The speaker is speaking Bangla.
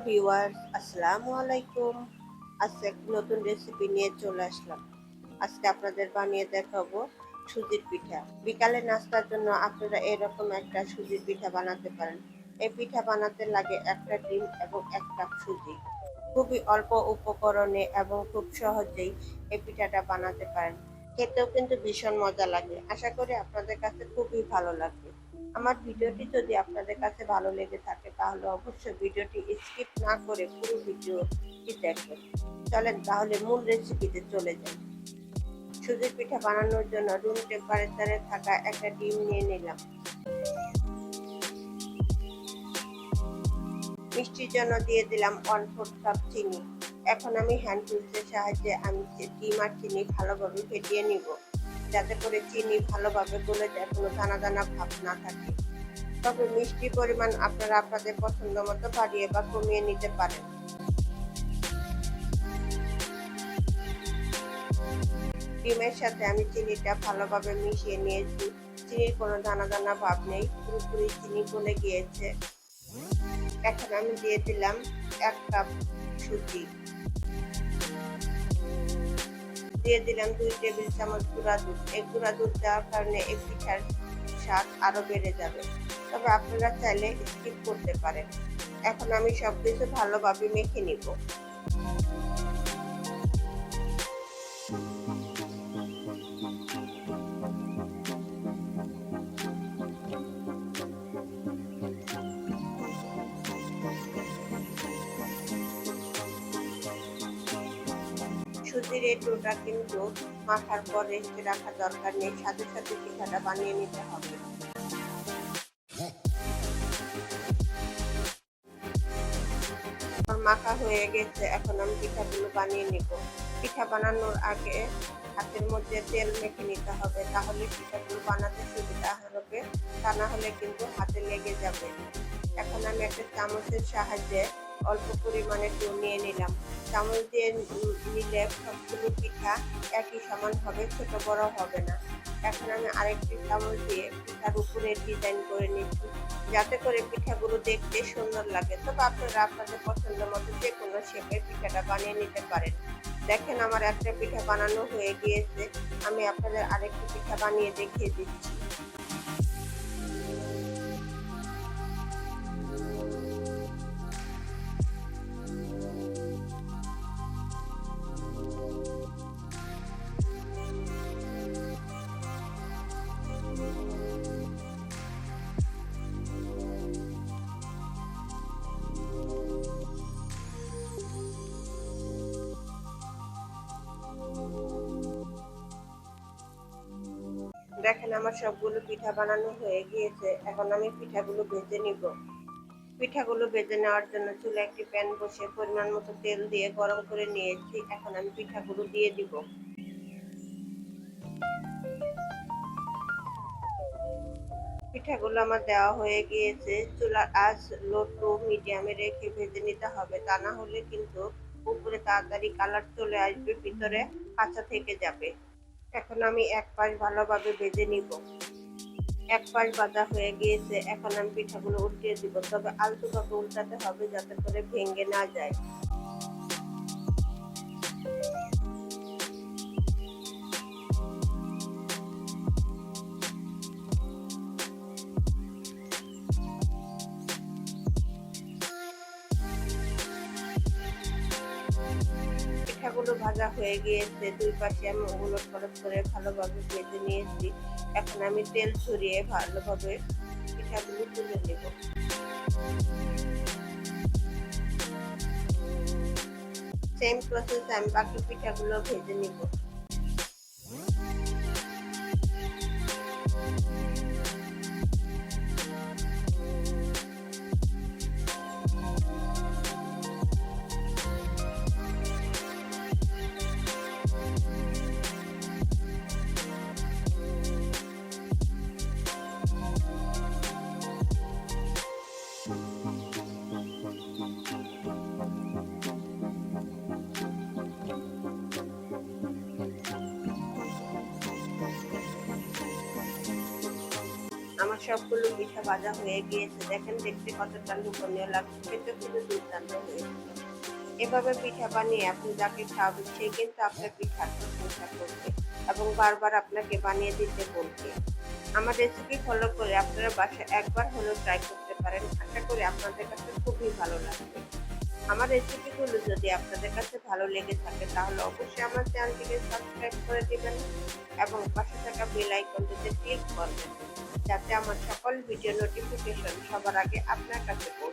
ভিউয়ার্স, আসসালামু আলাইকুম। আজকে একটা নতুন রেসিপি নিয়ে চলে আসলাম। আজকে আপনাদের বানিয়ে দেখাবো সুজির পিঠা। বিকালে নাস্তার জন্য আপনারা এরকম একটা সুজির পিঠা বানাতে পারেন। এই পিঠা বানাতে লাগে একটা ডিম এবং 1 কাপ সুজি। খুবই অল্প উপকরণে এবং খুব সহজেই এই পিঠাটা বানাতে পারেন। খেতেও কিন্তু ভীষণ মজা লাগে। আশা করি আপনাদের কাছে খুবই ভালো লাগবে। আমার ভিডিওটি যদি আপনাদের কাছে ভালো লেগে থাকে তাহলে অবশ্যই ভিডিওটি স্কিপ না করে পুরো ভিডিওটি দেখবেন। চলেন তাহলে মূল রেসিপিতে চলে যাই। সুজির পিঠা বানানোর জন্য রুম টেম্পারেচারে থাকা একটা ডিম নিয়ে নিলাম। মিষ্টির জন্য দিয়ে দিলাম 1/4 কাপ চিনি। এখন আমি হ্যান্ড টুলসের সাহায্যে আমি ডিম আর চিনি ভালোভাবে ফেটিয়ে নিব, যাতে করে চিনি ভালোভাবে গলে যায়, কোনো দানা দানা ভাব না থাকে। তবে মিষ্টির পরিমাণ আপনারা আপনাদের পছন্দ মতো বাড়িয়ে বা কমিয়ে নিতে পারেন। ডিমের সাথে আমি চিনিটা ভালোভাবে মিশিয়ে নিয়েছি। চিনির কোনো দানা দানা ভাব নেই, পুরোপুরি চিনি গলে গিয়েছে। এখন আমি দিয়ে দিলাম 1 কাপ সুজি, দিয়ে দিলাম 2 টেবিল চামচ গুঁড়া দুধ। এই গুঁড়া দুধ দেওয়ার কারণে এই পিঠার স্বাদ আরো বেড়ে যাবে, তবে আপনারা চাইলে স্কিপ করতে পারেন। এখন আমি সবকিছু ভালোভাবে মেখে নিব। সুজির এই ডোটা কিন্তু মাখার পর রেখে রাখা দরকার নেই, সাথে সাথে পিঠাটা বানিয়ে নিতে হবে। মাখা হয়ে গেছে, এখন আমি পিঠাগুলো বানিয়ে নিব। পিঠা বানানোর আগে হাতের মধ্যে তেল মেখে নিতে হবে, তাহলে পিঠাগুলো বানাতে সুবিধা হবে, তা না হলে কিন্তু হাতে লেগে যাবে। এখন আমি একটা চামচের সাহায্যে অল্প পরিমাণে ডো নিয়ে নিলাম। চামচ দিয়ে নিলে সবগুলো পিঠা একই সমান হবে, ছোট বড় হবে না। এখন আমি আরেকটি চামচ দিয়ে পিঠার উপরে ডিজাইন করে নিচ্ছি, যাতে করে পিঠাগুলো দেখতে সুন্দর লাগে। তবে আপনারা আপনাদের পছন্দ মতো যে কোনো শেপের পিঠাটা বানিয়ে নিতে পারেন। দেখেন আমার একটা পিঠা বানানো হয়ে গিয়েছে, আমি আপনাদের আরেকটি পিঠা বানিয়ে দেখিয়ে দিচ্ছি। দেখেন আমার সবগুলো পিঠা বানানো হয়ে গিয়েছে, এখন আমি পিঠাগুলো ভেজে নিব। পিঠাগুলো ভেজে নেওয়ার জন্য চুলায় একটি প্যান বসে পরিমাণ মতো তেল দিয়ে গরম করে নিয়েছি। এখন আমি পিঠাগুলো দিয়ে দিব। পিঠাগুলো আমার দেওয়া হয়ে গিয়েছে। চুলার আঁচ লো টু মিডিয়ামে রেখে ভেজে নিতে হবে, তা না হলে কিন্তু উপরে তাড়াতাড়ি কালার চলে আসবে, ভিতরে কাঁচা থেকে যাবে। এখন আমি এক পাশ ভালোভাবে ভেজে নিব। এক পাশ ভাজা হয়ে গিয়েছে, এখন আমি পিঠাগুলো উল্টিয়ে দিব, তবে আলতোভাবে উল্টাতে হবে যাতে করে ভেঙে না যায়। পিঠাগুলো ভাজা হয়ে গিয়েছে, দুই পাশে আমি ওগুলো খরচ করে ভালোভাবে ভেজে নিয়েছি। এখন আমি তেল ছড়িয়ে ভালোভাবে পিঠাগুলো তুলে নেব। সেম প্রসেসে আমি বাকি পিঠাগুলো ভেজে নিব। সবগুলো পিঠা ভাজা হয়ে গিয়েছে। দেখেন দেখতে কতটা লোভনীয় লাগছে, খেতে কিন্তু দুর্দান্ত হয়েছিল। এভাবে পিঠা বানিয়ে আপনি যাকে খাওয়াবেন সে কিন্তু আপনার পিঠার প্রশংসা করবে এবং বারবার আপনাকে বানিয়ে দিতে বলবে। আমার রেসিপি ফলো করে আপনারা বাসায় একবার হলেও ট্রাই করতে পারেন। আশা করি আপনাদের কাছে খুবই ভালো লাগবে। আমার রেসিপিগুলো যদি আপনাদের কাছে ভালো লেগে থাকে তাহলে অবশ্যই আমার চ্যানেলটিকে সাবস্ক্রাইব করে দিবেন এবং পাশে থাকা বেল আইকনটিতে ক্লিক করবেন যাতে আমার সকল ভিডিও নোটিফিকেশন সবার আগে আপনার কাছে পৌঁছে।